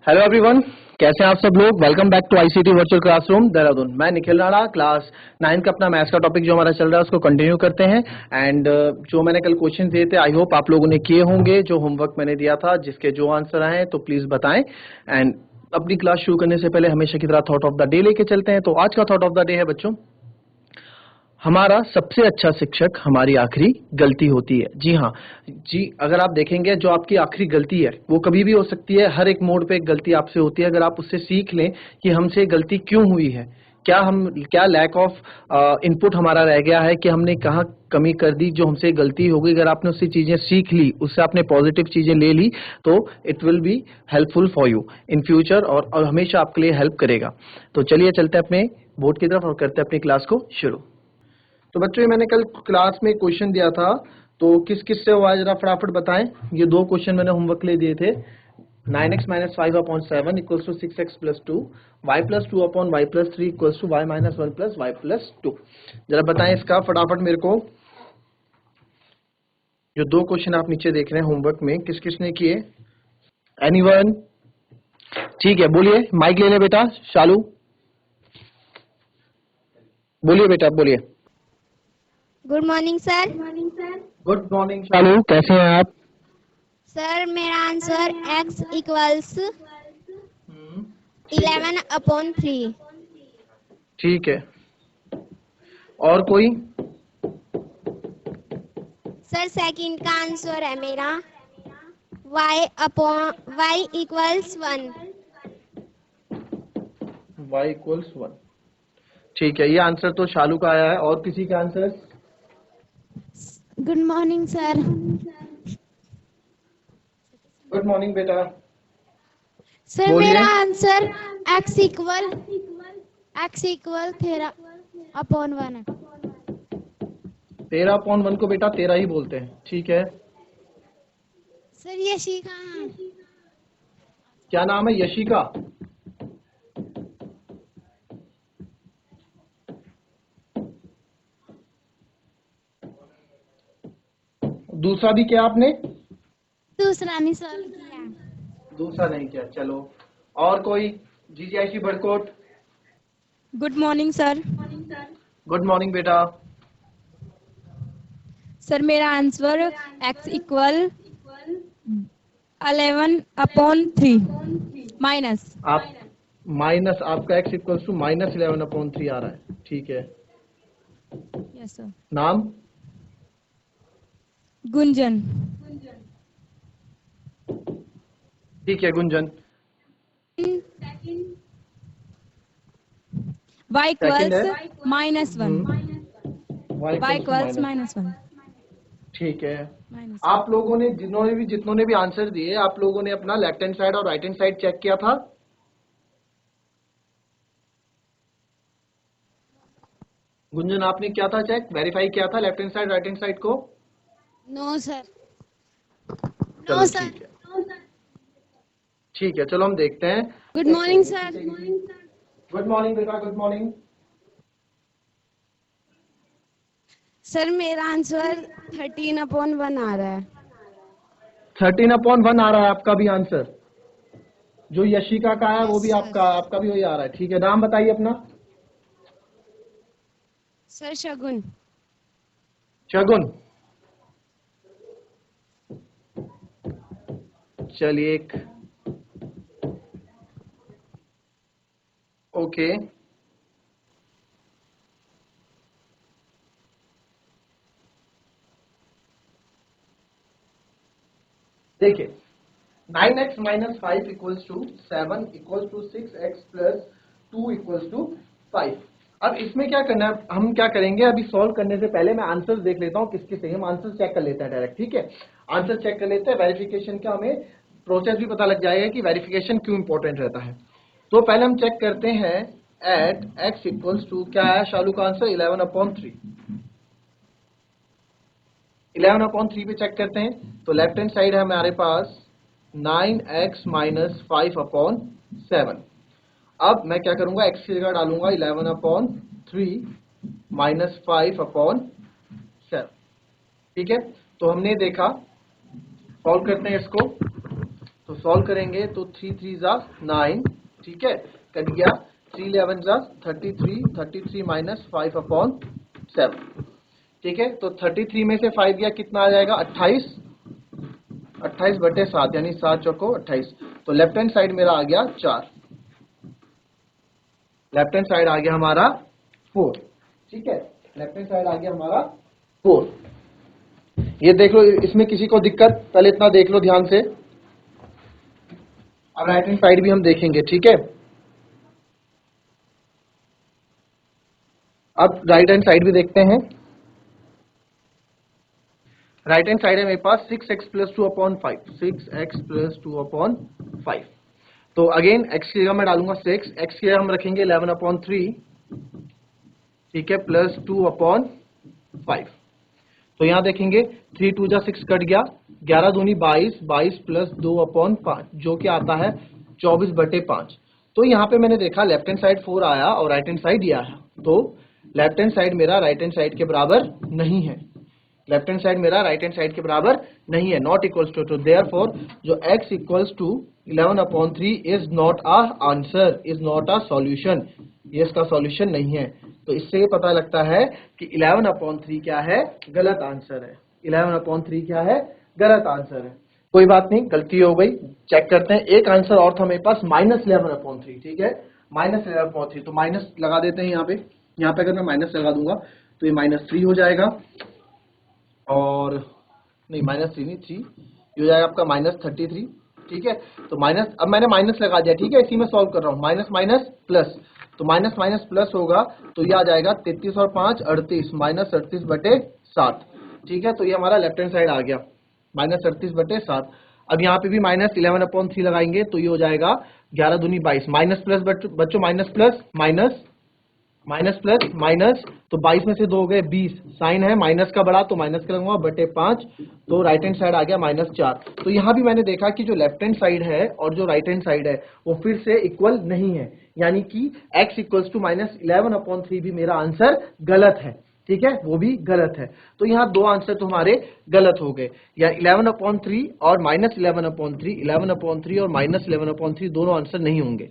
Hello everyone, कैसे हैं आप सब लोग। Welcome back to ICT virtual classroom Dehradun. मैं निखिल राणा, क्लास 9 का अपना मैथ्स का टॉपिक जो हमारा चल रहा है उसको कंटिन्यू करते हैं। एंड जो मैंने कल क्वेश्चन दिए थे, आई होप आप लोगों ने किए होंगे। जो होमवर्क मैंने दिया था, जिसके जो आंसर आए तो प्लीज बताएं। एंड अपनी क्लास शुरू करने से पहले हमेशा की तरह थॉट ऑफ द डे लेके चलते हैं। तो आज का थॉट ऑफ द डे है बच्चों, हमारा सबसे अच्छा शिक्षक हमारी आखिरी गलती होती है। जी हाँ जी, अगर आप देखेंगे जो आपकी आखिरी गलती है वो कभी भी हो सकती है। हर एक मोड़ पे एक गलती आपसे होती है। अगर आप उससे सीख लें कि हमसे गलती क्यों हुई है, क्या लैक ऑफ इनपुट हमारा रह गया है, कि हमने कहाँ कमी कर दी जो हमसे गलती हो गई। अगर आपने उससे चीजें सीख ली, उससे आपने पॉजिटिव चीजें ले ली, तो it will be helpful for you in future और हमेशा आपके लिए हेल्प करेगा। तो चलिए चलते हैं अपने बोर्ड की तरफ और करते हैं अपनी क्लास को शुरू। तो बच्चों, ये मैंने कल क्लास में क्वेश्चन दिया था, तो किस किस से हुआ है जरा फटाफट बताएं। ये दो क्वेश्चन मैंने होमवर्क के लिए दिए थे। 9x minus 5/7 equals to 6x plus 2, y plus 2/y+3 equals to y minus 1 plus y+2। जरा बताएं इसका फटाफट मेरे को। जो दो क्वेश्चन आप नीचे देख रहे हैं होमवर्क में, किस किसने किए? एनीवन? ठीक है, बोलिए, माइक ले ले बेटा। शालू बोलिए बेटा, बोलिए। Good morning sir. Good morning Shalu, कैसे हैं आप? सर मेरा आंसर x इक्वल्स ठीक है, 11/3। ठीक है। और कोई? सर सेकंड का आंसर है मेरा y इक्वल्स 1। y equals 1। ठीक है, ये आंसर तो शालू का आया है। और किसी का answer? Good morning sir. Good morning बेटा, सर बोलिए। मेरा आंसर x इक्वल 13/1 है। 13/1 को बेटा 13 ही बोलते हैं, ठीक है। सर ये सीखा है। क्या नाम है? यशिका। दूसरा भी क्या आपने? दूसरा नहीं सॉल्व किया। दूसरा नहीं किया, चलो। और कोई? GGIC Barkot. Good morning sir. Good morning बेटा। सर मेरा आंसर x इक्वल 11/3 माइनस। आप माइनस, आपका x इक्वल्स टू -11/3 आ रहा है, ठीक है। Yes sir. नाम? गुंजन। ठीक है गुंजन। y सेकंड इक्वल्स है -1। y y equals two equals -1। -1। ठीक है। माइनस आप लोगों ने जितनों ने भी आंसर दिए, आप लोगों ने अपना लेफ्ट हैंड साइड और राइट हैंड साइड चेक किया था? गुंजन, आपने क्या था चेक, वेरीफाई किया था left hand side right hand side को? No sir. चलो ठीक है, ठीक है, चलो हम देखते हैं। Good morning sir. Good morning बेटा, गुड मॉर्निंग। सर मेरा आंसर 13/1 आ रहा है। 13/1 आ रहा है आपका भी आंसर। जो यशिका का है वो यस भी सर। आपका भी वही आ रहा है, ठीक है। नाम बताइए अपना। सर शगुन। शगुन। चलिए एक ओके। देखिए, 9x minus 5 equals to 7 equals to 6x plus 2 equals to 5। अब इसमें क्या करना है, हम क्या करेंगे, अभी सॉल्व करने से पहले मैं आंसर देख लेता हूँ किसके सही। हम आंसर चेक कर लेते हैं डायरेक्ट, ठीक है। आंसर चेक कर लेते हैं, वेरिफिकेशन का हमें प्रोसेस भी पता लग जाएगा कि वेरिफिकेशन क्यों इंपॉर्टेंट रहता है। तो पहले हम चेक करते हैं एट x इक्वल्स टू, क्या है शालू का आंसर? 11/3। 11/3 पे चेक करते हैं, तो लेफ्ट हैंड साइड है हमारे पास 9x माइनस 5/7। अब मैं क्या करूंगा, x की जगह डालूंगा 11/3 माइनस 5/7, ठीक है। तो हमने देखा, सॉल्व करते हैं इसको। तो सॉल्व करेंगे तो 3 3 जा 9, ठीक है, कट गया, 3 11 जा 33, 33 माइनस 5/7, ठीक है। तो 33 में से 5 गया, कितना आ जाएगा 28, 28/7 यानी 7 चौको 28। तो लेफ्ट हैंड साइड मेरा आ गया 4, लेफ्ट हैंड साइड आ गया हमारा 4, ठीक है, लेफ्ट हैंड साइड आ गया हमारा 4। ये देख लो, इसमें किसी को दिक्कत, पहले इतना देख लो ध्यान से। अब राइट हैंड साइड भी हम देखेंगे, ठीक है। अब राइट हैंड साइड भी देखते हैं। राइट हैंड साइड है मेरे पास 6x + 2/5, 6x + 2/5। तो अगेन x की जगह मैं डालूंगा 6, x की जगह हम रखेंगे 11/3, ठीक है, प्लस 2/5। तो यहां देखेंगे 3 2 जा 6 कट गया, 11 दूनी 22, 22 प्लस 2/5 जो कि आता है 24/5। तो यहाँ पे मैंने देखा लेफ्ट हैंड साइड 4 आया और राइट हैंड साइड ये आया, तो लेफ्ट हैंड साइड मेरा राइट हैंड साइड के बराबर नहीं है, लेफ्ट हैंड साइड मेरा राइट हैंड साइड के बराबर नहीं है, नॉट इक्वल्स टू। देयरफॉर जो x equals to 11/3 is not a answer, is not a solution, ये इसका सॉल्यूशन नहीं है। तो इससे ये पता लगता है कि 11/3 क्या है, गलत आंसर है। 11/3 क्या है, गलत आंसर है। कोई बात नहीं, गलती हो गई, चेक करते हैं। एक आंसर और था मेरे पास -11/3, ठीक है, -11/3। तो माइनस लगा देते हैं यहाँ पे। यहाँ पे अगर मैं माइनस लगा दूंगा तो ये -3 हो जाएगा, और नहीं -3 नहीं, 3 ये हो जाएगा आपका -33, ठीक है। तो माइनस, अब मैंने माइनस लगा दिया, ठीक है, इसी में सॉल्व कर रहा हूँ, माइनस माइनस प्लस, तो माइनस माइनस प्लस होगा तो ये आ जाएगा 33 और 5 38, -38/7, ठीक है। तो ये हमारा लेफ्ट हैंड साइड आ गया -38/7। अब यहाँ पे भी -11/3 लगाएंगे तो ये हो जाएगा 11 दूनी 22, माइनस प्लस बच्चों, minus plus minus, minus plus minus, तो 22 में से 2 हो गए 20, साइन है माइनस का बड़ा तो माइनस का लगूंगा /5, तो राइट हैंड साइड आ गया -4। तो यहाँ भी मैंने देखा कि जो लेफ्ट हैंड साइड है और जो राइट हैंड साइड है वो फिर से इक्वल नहीं है, यानी कि x इक्वल्स टू -11/3 भी मेरा आंसर गलत है, ठीक है, वो भी गलत है। तो यहाँ 2 आंसर तो हमारे गलत हो गए, या 11/3 और -11/3, 11/3 और -11/3 दोनों आंसर नहीं होंगे।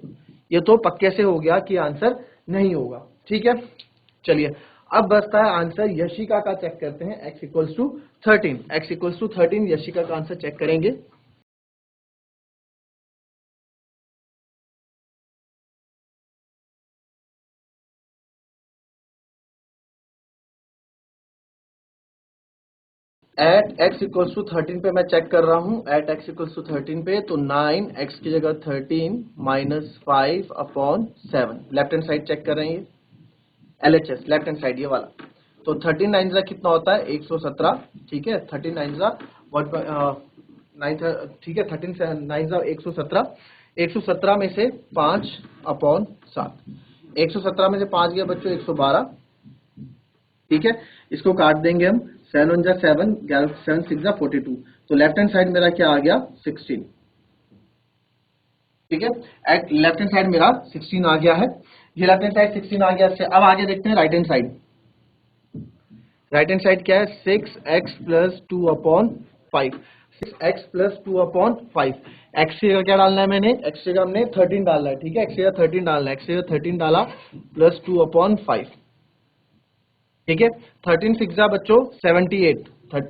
ये तो पक्के से हो गया कि आंसर नहीं होगा, ठीक है। चलिए अब बचता है आंसर यशिका का, चेक करते हैं। x equals to 13, x equals to 13 Yashika का आंसर चेक करेंगे। एट x इक्वल्स टू 13 पे मैं चेक कर रहा हूं, एट x इक्वल्स टू 13 पे, तो 9x की जगह 13 -5/7, लेफ्ट हैंड साइड चेक कर रहे हैं, ये LHS लेफ्ट हैंड साइड ये वाला। तो 13 9 जा कितना होता है 117, ठीक है, 13 9 जा 9, ठीक है, 13 9 जा 117, 117 में से 5/7, 117 में से 5 गया बच्चों 112, ठीक है। इसको काट देंगे हम, 7 1 जा 7, 7 6 जा 42, तो लेफ्ट हैंड साइड मेरा क्या आ गया 16, ठीक है, एट लेफ्ट हैंड साइड मेरा 16 आ गया है, ये लेफ्ट हैंड साइड 16 आ गया। से अब आगे देखते हैं right hand side. Right hand side क्या है 6x + 2/5, 6x + 2/5। x की जगह क्या डालना है मैंने, x की जगह हमने 13 डालना है, ठीक है, x की जगह 13 डालना है, x की जगह 13 डाला प्लस 2/5, ठीक है। 13 6 जा बच्चों 78,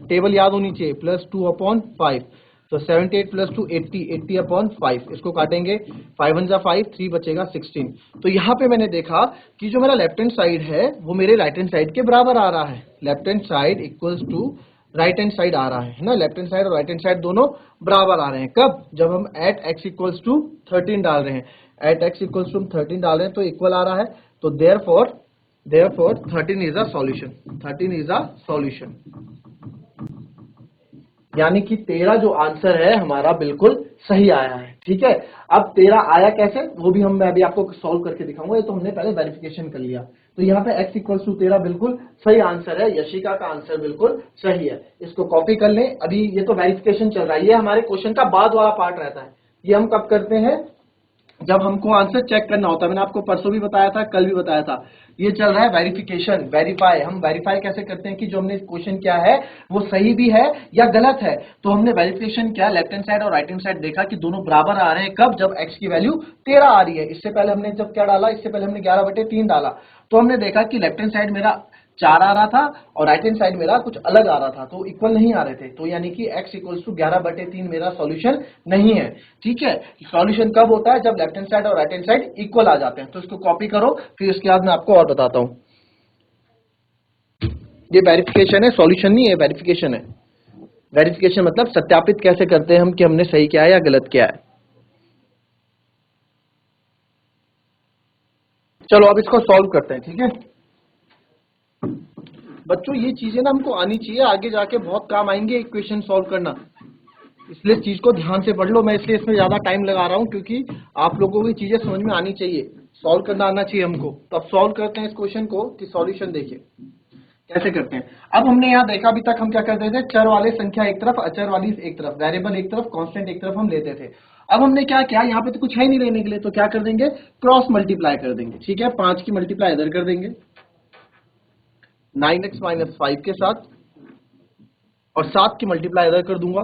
टेबल याद होनी चाहिए, प्लस 2/5, तो 78 + 2 80, 80/5, इसको काटेंगे, 5 1 जा 5, 3 बचेगा 16। तो यहाँ पे मैंने देखा कि जो मेरा लेफ्ट हैंड साइड है वो मेरे राइट हैंड साइड के बराबर आ रहा है, left hand side equals to right hand side आ रहा है ना, लेफ्ट हैंड साइड और राइट हैंड साइड दोनों बराबर आ रहे हैं। कब, जब हम एट x इक्वल्स टू 13 डाल रहे हैं, एट x इक्वल्स टू 13 डाल रहे हैं तो इक्वल आ रहा है, तो therefore 13 is a solution, 13 is a solution, यानी कि 13 जो आंसर है हमारा बिल्कुल सही आया है, ठीक है। अब 13 आया कैसे वो भी मैं अभी आपको सॉल्व करके दिखाऊंगा, ये तो हमने पहले वेरिफिकेशन कर लिया। तो यहाँ पे x इक्वल्स टू 13 बिल्कुल सही आंसर है, यशिका का आंसर बिल्कुल सही है। इसको कॉपी कर लें, अभी ये तो वेरिफिकेशन चल रहा है, ये हमारे क्वेश्चन का बाद वाला पार्ट रहता है, ये हम कब करते हैं जब हमको आंसर चेक करना होता है, मैंने आपको परसों भी बताया था, कल भी बताया था, ये चल रहा है वेरिफिकेशन, वेरीफाई। हम वेरीफाई कैसे करते हैं कि जो हमने क्वेश्चन किया है वो सही भी है या गलत है। तो हमने वेरिफिकेशन किया, लेफ्ट हैंड साइड और राइट हैंड साइड देखा कि दोनों बराबर आ रहे हैं। कब? जब x की वैल्यू 13 आ रही है। इससे पहले हमने जब क्या डाला, इससे पहले हमने 11/3 डाला, तो हमने देखा कि लेफ्ट हैंड साइड मेरा 4 आ रहा था और राइट हैंड साइड मेरा कुछ अलग आ रहा था, तो इक्वल नहीं आ रहे थे। तो यानी कि x इक्वल्स टू 11/3 मेरा सॉल्यूशन नहीं है। ठीक है, सॉल्यूशन कब होता है? जब लेफ्ट हैंड साइड और राइट हैंड साइड इक्वल आ जाते हैं। तो इसको कॉपी करो, फिर उसके बाद मैं आपको और बताता हूं। ये वेरिफिकेशन है, सॉल्यूशन नहीं है, वेरिफिकेशन है। वेरिफिकेशन मतलब सत्यापित कैसे करते हैं हम कि हमने सही किया है या गलत किया है। चलो अब इसको सॉल्व करते हैं। ठीक है बच्चों, ये चीजें ना हमको आनी चाहिए, आगे जाके बहुत काम आएंगे इक्वेशन सॉल्व करना। इसलिए चीज को ध्यान से पढ़ लो। मैं इसलिए इसमें ज्यादा टाइम लगा रहा हूं क्योंकि आप लोगों को ये चीजें समझ में आनी चाहिए, सॉल्व करना आना चाहिए हमको। तो अब सॉल्व करते हैं इस क्वेश्चन को कि सॉल्यूशन देखिए कैसे करते हैं। अब हमने यहाँ देखा, अभी तक हम क्या करते थे, चर वाले संख्या एक तरफ, अचर वाली एक तरफ, वेरिएबल एक तरफ, कांस्टेंट एक तरफ हम लेते थे। अब हमने क्या किया, यहाँ पे तो कुछ है नहीं लेने के लिए, तो क्या कर देंगे, क्रॉस मल्टीप्लाई कर देंगे। ठीक है, 5 की मल्टीप्लाई इधर कर देंगे 9x माइनस 5 के साथ, और 7 की मल्टीप्लाई इधर कर दूंगा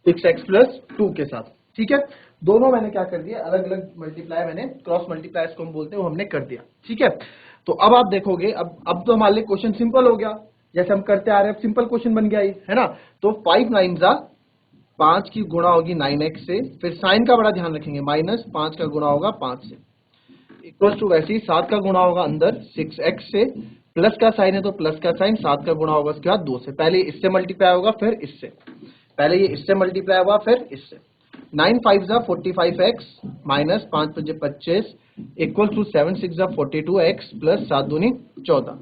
6x प्लस 2 के साथ। ठीक है, दोनों मैंने क्या कर दिया, अलग अलग मल्टीप्लाई, मैंने क्रॉस मल्टीप्लाई इसको हम बोलते हैं, वो हमने कर दिया। ठीक है, तो अब आप देखोगे, अब तो हमारे लिए क्वेश्चन सिंपल हो गया, जैसे हम करते आ रहे हैं, अब सिंपल क्वेश्चन बन गया ये, है ना। तो 5 9 जा 5 की गुणा होगी 9x से, फिर साइन का बड़ा ध्यान रखेंगे, माइनस 5 का गुणा होगा 5 से, इक्वल टू वैसे ही 7 का गुणा होगा अंदर 6x से, प्लस का साइन है तो प्लस का साइन, 7 का गुणा होगा उसके बाद 2 से, पहले इससे मल्टीप्लाई होगा फिर इससे, पहले ये इससे मल्टीप्लाई हुआ फिर इससे। 9 5 जा 45x माइनस 5 5 25 इक्वल टू 7 6 जा 42x प्लस 7 दूनी 14।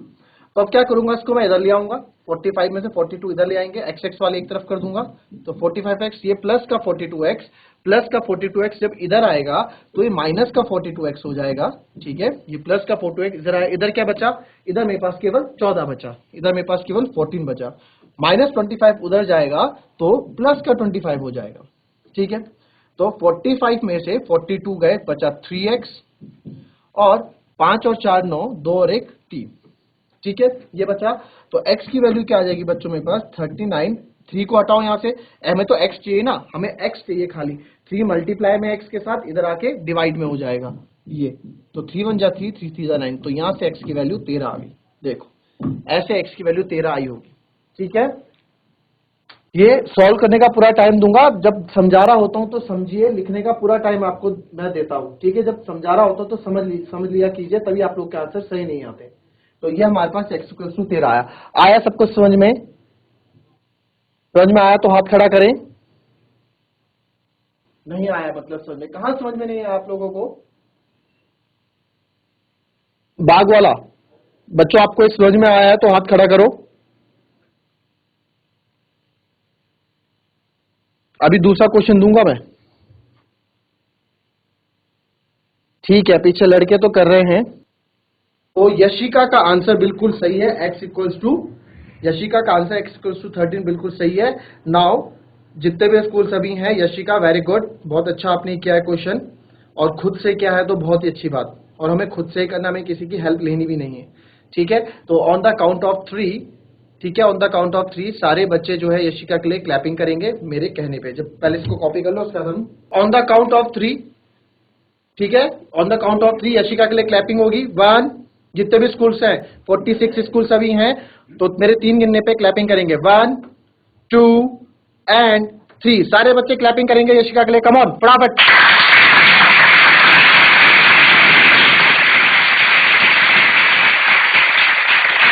तो अब क्या करूंगा, इसको मैं इधर ले आऊंगा, 45 में से 42 इधर ले आएंगे, x x वाले एक तरफ कर दूंगा, तो 45x, ये प्लस का 42x, प्लस का 42x जब इधर आएगा तो ये माइनस का 42x हो जाएगा। ठीक है, ये प्लस का 42x इधर आया, इधर क्या बचा, इधर मेरे पास केवल 14 बचा, इधर मेरे पास केवल 14 बचा, माइनस 25 उधर जाएगा तो प्लस का 25 हो जाएगा। ठीक है, तो 45 में से 42 गए, बचा 3x, और 5 और 4 9, 2 और 1 3। ठीक है, ये बचा, तो x की वैल्यू क्या आ जाएगी बच्चों मेरे पास 39। 3 को हटाओ यहां से, हमें तो x चाहिए ना, हमें x चाहिए खाली, 3 मल्टीप्लाई में x के साथ इधर आके डिवाइड में हो जाएगा ये, तो 3 1 जा 3, 3 3 जा 9, तो यहां से x की वैल्यू 13 आ गई। देखो ऐसे x की वैल्यू 13 आई होगी। ठीक है, ये सॉल्व करने का पूरा टाइम दूंगा, जब समझा रहा होता हूं तो समझिए, लिखने का पूरा टाइम आपको मैं देता हूं। ठीक है, जब समझा रहा होता तो समझ लिया कीजिए, तभी आप लोग के आंसर सही नहीं आते। तो ये हमारे पास x इक्वल टू 13 आया। आया सबको समझ में? समझ में आया तो हाथ खड़ा करें। नहीं आया मतलब समझ में, कहां समझ में नहीं आया आप लोगों को? बाग वाला बच्चों, आपको इस समझ में आया है तो हाथ खड़ा करो। अभी दूसरा क्वेश्चन दूंगा मैं। ठीक है, पीछे लड़के तो कर रहे हैं। तो यशिका का आंसर बिल्कुल सही है, x इक्वल्स टू, यशिका का आंसर x इक्वल्स टू 13 बिल्कुल सही है। नाउ जितने भी स्कूल सभी हैं, यशिका वेरी गुड, बहुत अच्छा आपने किया है क्वेश्चन, और खुद से किया है तो बहुत ही अच्छी बात, और हमें खुद से ही करना, हमें किसी की हेल्प लेनी भी नहीं है। ठीक है, तो ऑन द काउंट ऑफ 3, ठीक है, ऑन द काउंट ऑफ 3 सारे बच्चे जो है यशिका के लिए क्लैपिंग करेंगे मेरे कहने पे। जब पहले इसको कॉपी कर लो, उसके बाद हम ऑन द काउंट ऑफ 3, ठीक है, on the count of 3 Yashika के लिए क्लैपिंग होगी। 1, जितने भी स्कूल्स हैं 46 स्कूल सभी हैं, तो मेरे 3 गिनने पे क्लैपिंग करेंगे, 1 2 एंड 3, सारे बच्चे क्लैपिंग करेंगे यशिका के लिए। कम ऑन फटाफट।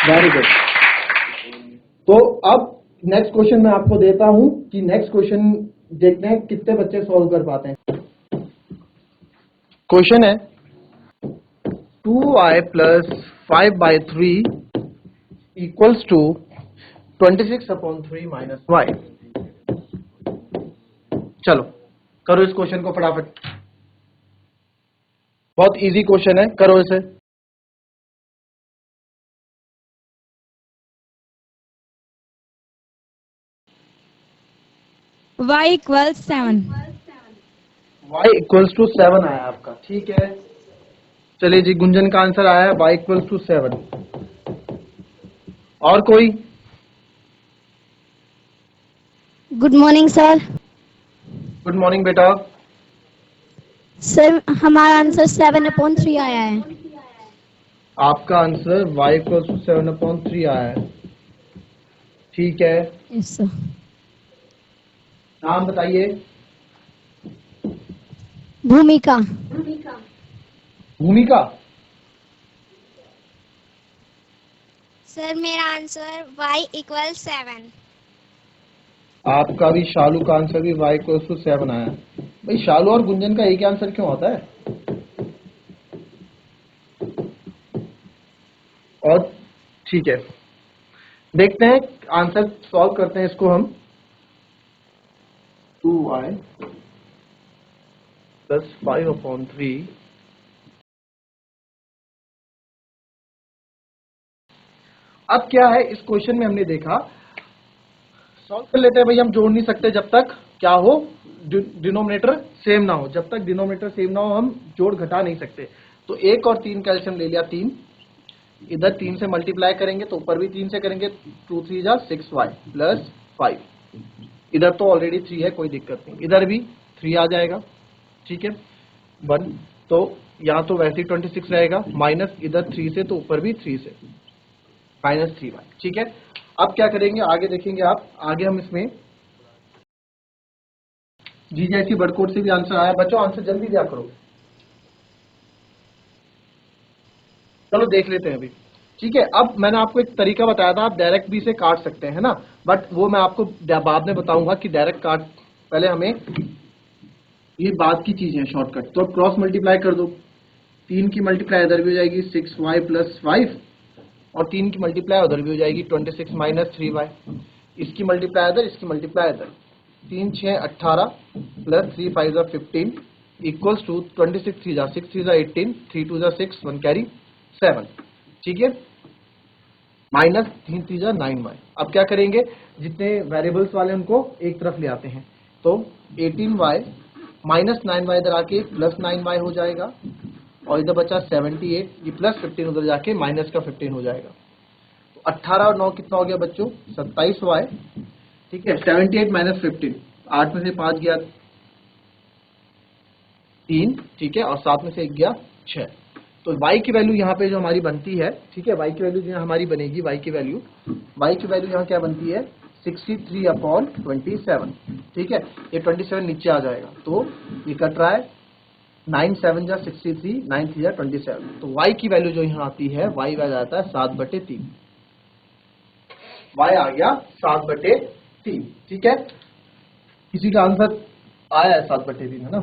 Very good. तो अब नेक्स्ट क्वेश्चन मैं आपको देता हूं कि नेक्स्ट क्वेश्चन देखते हैं कितने बच्चे सॉल्व कर पाते हैं। क्वेश्चन है 2y plus 5/3 equals to 26/3 minus y। चलो करो इस क्वेश्चन को फटाफट, बहुत इजी क्वेश्चन है, करो इसे। Y equals 7. y equals to 7 आया आपका, ठीक है। चलिए जी, गुंजन का आंसर आया है y इक्वल्स टू 7। और कोई? Good morning sir. Good morning बेटा। सर हमारा आंसर 7/3 आया है। आपका आंसर y इक्वल्स टू 7/3 आया है, ठीक है। Yes, sir. नाम बताइए। भूमिका। भूमिका। सर मेरा आंसर y इक्वल 7। आपका भी, शालू का आंसर भी y इक्वल्स टू 7 आया। भाई शालू और गुंजन का एक ही आंसर क्यों आता है? और ठीक है, देखते हैं आंसर सॉल्व करते हैं इसको हम। 2y plus 5/3। अब क्या है, इस क्वेश्चन में हमने देखा, सॉल्व कर लेते हैं भाई। हम जोड़ नहीं सकते जब तक क्या हो, डिनोमिनेटर सेम ना हो। जब तक डिनोमिनेटर सेम ना हो हम जोड़ घटा नहीं सकते। तो 1 और 3 का एलसीएम ले लिया 3, इधर 3 से मल्टीप्लाई करेंगे तो ऊपर भी 3 से करेंगे, 2 3 जा 6y प्लस 5। इधर तो ऑलरेडी 3 है, कोई दिक्कत नहीं, इधर भी 3 आ जाएगा, ठीक है। 1 तो यहाँ तो वैसे ही 26 रहेगा, माइनस इधर 3 से तो ऊपर भी 3 से, माइनस 3y, ठीक है। अब क्या करेंगे आगे देखेंगे आप, आगे हम इसमें जी जैसी बड़कोट से भी आंसर आया। बच्चों आंसर जल्दी दिया करो, चलो देख लेते हैं अभी, ठीक है। अब मैंने आपको एक तरीका बताया था, आप डायरेक्ट भी से काट सकते हैं, है ना, बट वो मैं आपको बाद में बताऊंगा कि डायरेक्ट काट, पहले हमें ये बाद की चीज है शॉर्टकट। तो क्रॉस मल्टीप्लाई कर दो, 3 की मल्टीप्लाई इधर भी हो जाएगी 6y प्लस 5, और 3 की मल्टीप्लाई उधर भी हो जाएगी 26 माइनस 3y। इसकी मल्टीप्लाई इधर, इसकी मल्टीप्लाई इधर, 3 6 18 प्लस 3 5 जा 15 इक्वल्स टू 26 3 जा 6 3 जा 18, 3 2 जा 6, 1 कैरी 7, ठीक है, माइनस 3 3 जा 9y। अब क्या करेंगे, जितने वेरिएबल्स वाले उनको एक तरफ ले आते हैं, तो 18y माइनस 9y इधर आके प्लस 9y हो जाएगा, और इधर बचा 78, ये प्लस 15 उधर जाके माइनस का 15 हो जाएगा। तो 18 और 9 कितना हो गया बच्चों, 27y, ठीक है। 78 माइनस 15, 8 में से 5 गया 3, ठीक है, और 7 में से 1 गया 6। तो y की वैल्यू यहाँ पे जो हमारी बनती है, ठीक है, y की वैल्यू जो हमारी बनेगी, y की वैल्यू यहाँ क्या बनती है, 63/27, ठीक है। ये 27 नीचे आ जाएगा, तो ये कट रहा है, 9 7 जा 63, 9 3 जा 27। तो y की वैल्यू जो यहाँ आती है, y आ जाता है 7/3, y आ गया 7/3, ठीक है। किसी का आंसर आया है 7/3, है ना।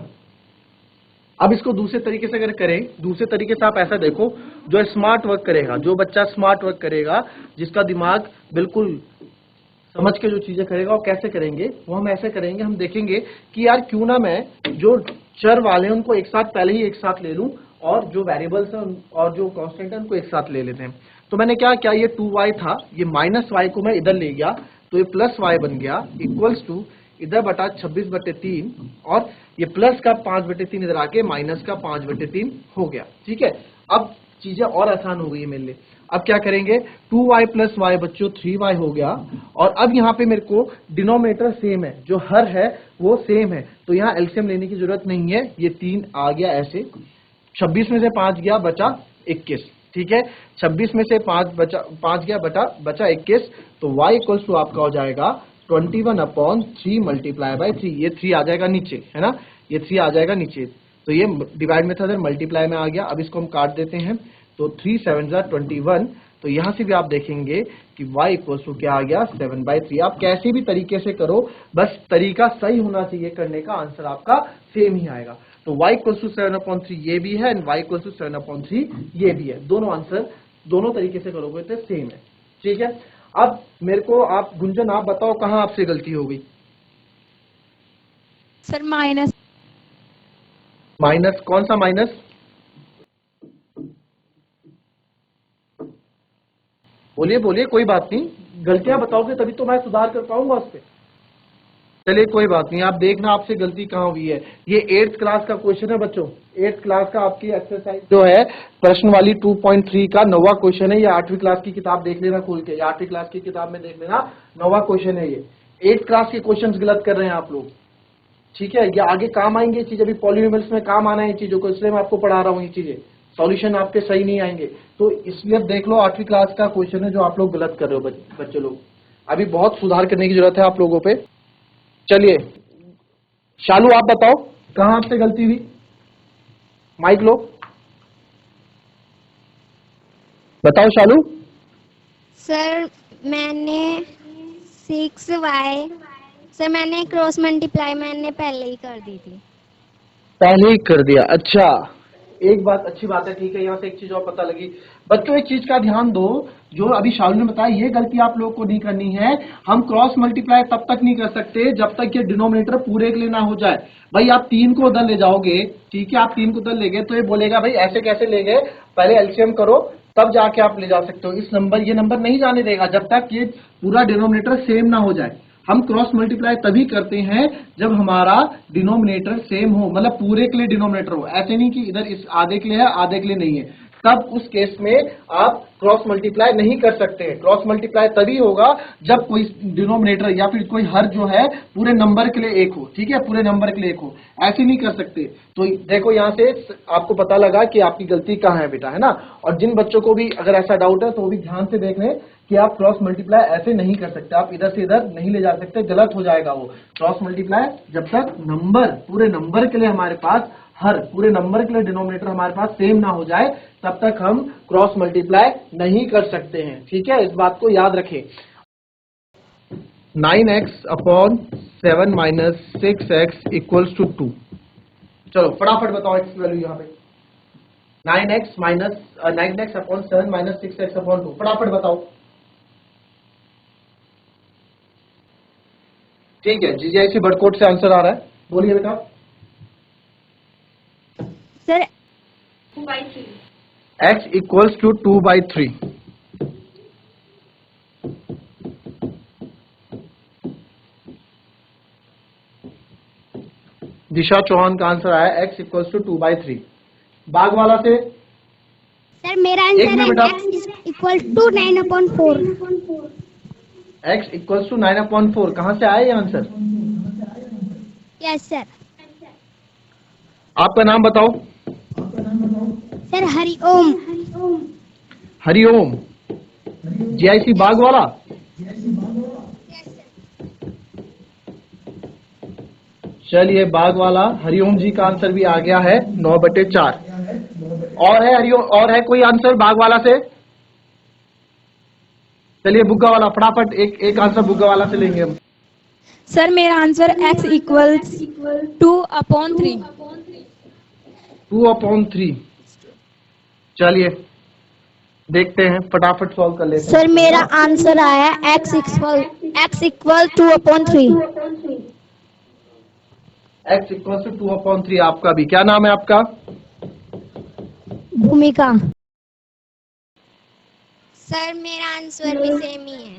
अब इसको दूसरे तरीके से अगर करें, दूसरे तरीके से आप ऐसा देखो, जो स्मार्ट वर्क करेगा, जो बच्चा स्मार्ट वर्क करेगा, जिसका दिमाग बिल्कुल समझ के जो चीजें करेगा, वो कैसे करेंगे, वो हम ऐसे करेंगे, हम देखेंगे कि यार क्यों ना मैं जो चर वाले हैं उनको एक साथ पहले ही एक साथ ले लूं, और जो वेरिएबल्स हैं और जो कांस्टेंट है उनको एक साथ ले लेते हैं। तो मैंने क्या किया, ये 2y था, ये माइनस y को मैं इधर ले गया, तो ये प्लस y बन गया, इक्वल्स टू इधर बटा 26/3, और ये प्लस का 5/3 इधर आके माइनस का 5/3 हो गया, ठीक है। अब चीजें और आसान हो गई है मेरे लिए। अब क्या करेंगे, 2y प्लस y बच्चों 3y हो गया, और अब यहाँ पे मेरे को डिनोमिनेटर सेम है, जो हर है वो सेम है, तो यहाँ एलसीएम लेने की जरूरत नहीं है। ये 3 आ गया ऐसे, 26 में से 5 गया, बचा 21, ठीक है। 26 में से 5 गया, बचा 21, तो y इक्वल्स टू आपका हो जाएगा 21/3 मल्टीप्लाई बाय 3। ये 3 आ जाएगा नीचे, है ना, ये 3 आ जाएगा नीचे, तो ये डिवाइड में था, इधर मल्टीप्लाई में आ गया। अब इसको हम काट देते हैं, तो 3 7 जा 21, तो यहां से भी आप देखेंगे कि y इक्वल्स टू क्या आ गया, 7/3। आप कैसे भी तरीके से करो, बस तरीका सही होना चाहिए करने का, आंसर आपका सेम ही आएगा। तो y इक्वल्स टू 7/3 ये भी है, एंड y इक्वल्स टू 7/3 ये भी है। दोनों आंसर दोनों तरीके से करोगे तो सेम है, ठीक है। अब मेरे को आप, गुंजन आप बताओ कहां आपसे गलती हो गई। Sir, minus. माइनस, कौन सा माइनस? बोलिए बोलिए, कोई बात नहीं, गलतियां बताओगे तभी तो मैं सुधार कर पाऊंगा उस पर। चलिए कोई बात नहीं, आप देखना आपसे गलती कहाँ हुई है। ये 8th क्लास का क्वेश्चन है बच्चों, 8th क्लास का आपकी एक्सरसाइज जो है प्रश्न वाली 2.3 का 9वां क्वेश्चन है। ये 8वीं क्लास की किताब देख लेना खोल के, 8वीं क्लास की किताब में देख लेना, 9वां क्वेश्चन है ये। 8th क्लास के क्वेश्चन गलत कर रहे हैं आप लोग, ठीक है। ये आगे काम आएंगे ये चीज, अभी पॉलिनोमियल्स में काम आना है ये चीजों को, इसलिए मैं आपको पढ़ा रहा हूँ ये चीजें। सॉल्यूशन आपके सही नहीं आएंगे, तो इसलिए देख लो 8वीं क्लास का क्वेश्चन है जो आप लोग गलत कर रहे हो बच्चे लोग। अभी बहुत सुधार करने की जरूरत है आप लोगों पे। चलिए शालू आप बताओ कहां आपसे गलती हुई, माइक लो, बताओ शालू। सर मैंने 6y, सर मैंने क्रॉस मल्टीप्लाई मैंने पहले ही कर दी थी। पहले ही कर दिया, अच्छा। एक बात अच्छी बात है, ठीक है। यहाँ से एक चीज और पता लगी बच्चों, एक चीज का ध्यान दो, जो अभी शालू ने बताया ये गलती आप लोग को नहीं करनी है। हम क्रॉस मल्टीप्लाई तब तक नहीं कर सकते जब तक ये डिनोमिनेटर पूरे के लिए ना हो जाए। भाई आप 3 को उधर ले जाओगे, ठीक है, आप 3 को उधर ले गए तो ये बोलेगा भाई ऐसे कैसे ले गए, पहले एलसीएम करो तब जाके आप ले जा सकते हो। ये नंबर नहीं जाने देगा जब तक ये पूरा डिनोमिनेटर सेम ना हो जाए। हम क्रॉस मल्टीप्लाई तभी करते हैं जब हमारा डिनोमिनेटर सेम हो, मतलब पूरे के लिए डिनोमिनेटर हो। ऐसे नहीं कि इधर इस आधे के लिए है आधे के लिए नहीं है, तब उस केस में आप क्रॉस मल्टीप्लाई नहीं कर सकते हैं। क्रॉस मल्टीप्लाई तभी होगा जब कोई डिनोमिनेटर या फिर कोई हर जो है पूरे नंबर के लिए एक हो, ठीक है, पूरे नंबर के लिए एक हो, ऐसे नहीं कर सकते। तो देखो यहाँ से आपको पता लगा कि आपकी गलती कहाँ है बेटा, है ना। और जिन बच्चों को भी अगर ऐसा डाउट है तो वो भी ध्यान से देख लें कि आप क्रॉस मल्टीप्लाई ऐसे नहीं कर सकते, आप इधर से इधर नहीं ले जा सकते, गलत हो जाएगा वो क्रॉस मल्टीप्लाई। जब तक नंबर पूरे नंबर के लिए हमारे पास हर पूरे नंबर के लिए डिनोमिनेटर हमारे पास सेम ना हो जाए तब तक हम क्रॉस मल्टीप्लाई नहीं कर सकते हैं, ठीक है, इस बात को याद रखें। 9x/7 - 6x = 2। चलो फटाफट बताओ x की वैल्यू यहाँ पे। 9x/7 - 6x/2 फटाफट बताओ। ठीक है, जीजीआईसी बड़कोट से आंसर आ रहा है, बोलिए बेटा। Sir x = 2/3। दिशा चौहान का आंसर आया x = 2/3। बाग वाला से सर मेरा एक आंसर मिनट है बेटा। x = 9/4। x = 9/4 कहां से आया ये आंसर? Yes sir. आपका नाम बताओ। सर हरिओम। हरिओम, जीआईसी बाग वाला। चलिए बाग वाला हरिओम जी का आंसर भी आ गया है 9/4। और है हरिओम, और है कोई आंसर बाग वाला से? चलिए बुग्गा वाला फटाफट एक आंसर बुग्गा वाला से लेंगे हम। सर मेरा आंसर x = 2/3। 2/3। चलिए देखते हैं, फटाफट सॉल्व कर लेते हैं। सर मेरा आंसर आया x = 2/3। x = 2/3 आपका भी। क्या नाम है आपका? भूमिका। सर मेरा आंसर भी सेम ही है।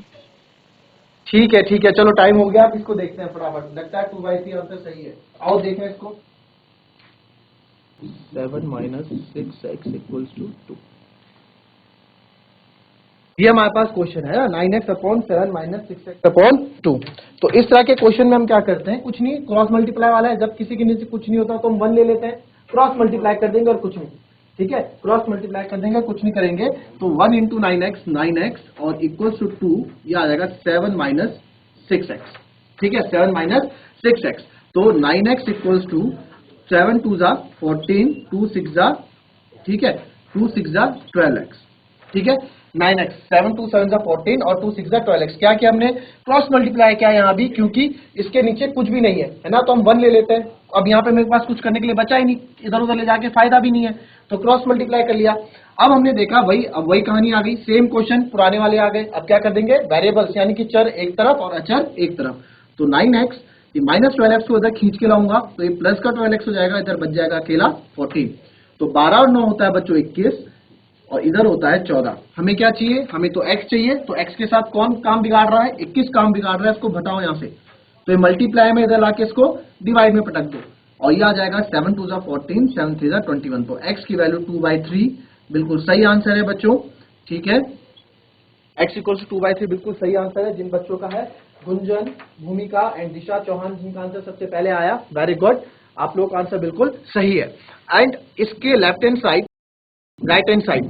ठीक है ठीक है, चलो टाइम हो गया, आप इसको देखते हैं फटाफट। लगता है 2/3 आंसर सही है। आओ देखें इसको। 7 - 6x = 2। ये हमारे पास क्वेश्चन है ना, 9x/7 - 6x/2। तो इस तरह के क्वेश्चन में हम क्या करते हैं, कुछ नहीं, क्रॉस मल्टीप्लाई वाला है। जब किसी के नीचे कुछ नहीं होता तो हम 1 ले लेते हैं, क्रॉस मल्टीप्लाई कर देंगे और कुछ नहीं, ठीक है, क्रॉस मल्टीप्लाई कर देंगे, कुछ नहीं करेंगे। तो 1 × 9x 9x और = 2, ये आ जाएगा 7 - 6x, ठीक है, 7 - 6x। तो 9x = 7 × 2 = 14, 2 × 6 = ठीक है, 2 × 6 = 12x, ठीक है। 9x 7 × 2 = 7 = 14 और 2 × 6 = 12x। क्या किया हमने, क्रॉस मल्टीप्लाई किया यहाँ भी, क्योंकि इसके नीचे कुछ भी नहीं है ना, तो हम 1 ले लेते हैं। अब यहाँ पे मेरे पास कुछ करने के लिए बचा ही नहीं, इधर उधर ले जाके फायदा भी नहीं है, तो क्रॉस मल्टीप्लाई कर लिया। अब हमने देखा वही, अब वही कहानी आ गई, सेम क्वेश्चन पुराने वाले आ गए। अब क्या कर देंगे, वेरिएबल्स यानी कि चर एक तरफ और अचर एक तरफ। तो 9x, ये -12x को इधर खींच के लाऊंगा तो ये प्लस का 12x हो जाएगा, इधर बच जाएगा अकेला 14। तो 12 और 9 होता है बच्चों 21 और इधर होता है 14। हमें क्या चाहिए, हमें तो x चाहिए। तो x के साथ कौन काम बिगाड़ रहा है, 21 काम बिगाड़ रहा है, इसको घटाओ यहाँ से। तो ये मल्टीप्लाई में इधर लाके इसको डिवाइड में पटक दो और ये आ जाएगा 7 2 14, 7 3 21। तो x की वैल्यू 2/3 बिल्कुल सही आंसर है बच्चों, ठीक है। x इक्वल टू 2/3 बिल्कुल सही आंसर है। जिन बच्चों का है गुंजन, भूमिका एंड दिशा चौहान, जिनका आंसर सबसे पहले आया, वेरी गुड, आप लोगों का आंसर बिल्कुल सही है। एंड इसके left hand side, right hand side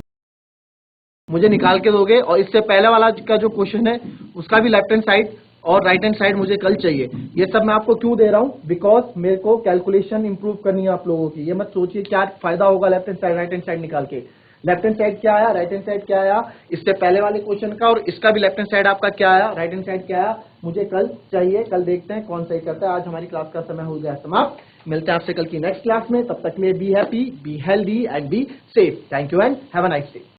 मुझे निकाल के दोगे और इससे पहले वाला का जो क्वेश्चन है उसका भी लेफ्ट हैंड साइड और राइट हैंड साइड मुझे कल चाहिए। ये सब मैं आपको क्यों दे रहा हूं, बिकॉज मेरे को कैलकुलेशन इंप्रूव करनी है आप लोगों की। ये मत सोचिए क्या फायदा होगा left hand side right hand side निकाल के। लेफ्ट हैंड साइड क्या आया, राइट हैंड साइड क्या आया, इससे पहले वाले क्वेश्चन का और इसका भी लेफ्ट हैंड साइड आपका क्या आया, राइट हैंड साइड क्या आया, मुझे कल चाहिए। कल देखते हैं कौन सही करता है। आज हमारी क्लास का समय हो गया समाप्त। मिलते हैं आपसे कल की नेक्स्ट क्लास में। तब तक के लिए be happy, be healthy and be safe. Thank you and have a nice day.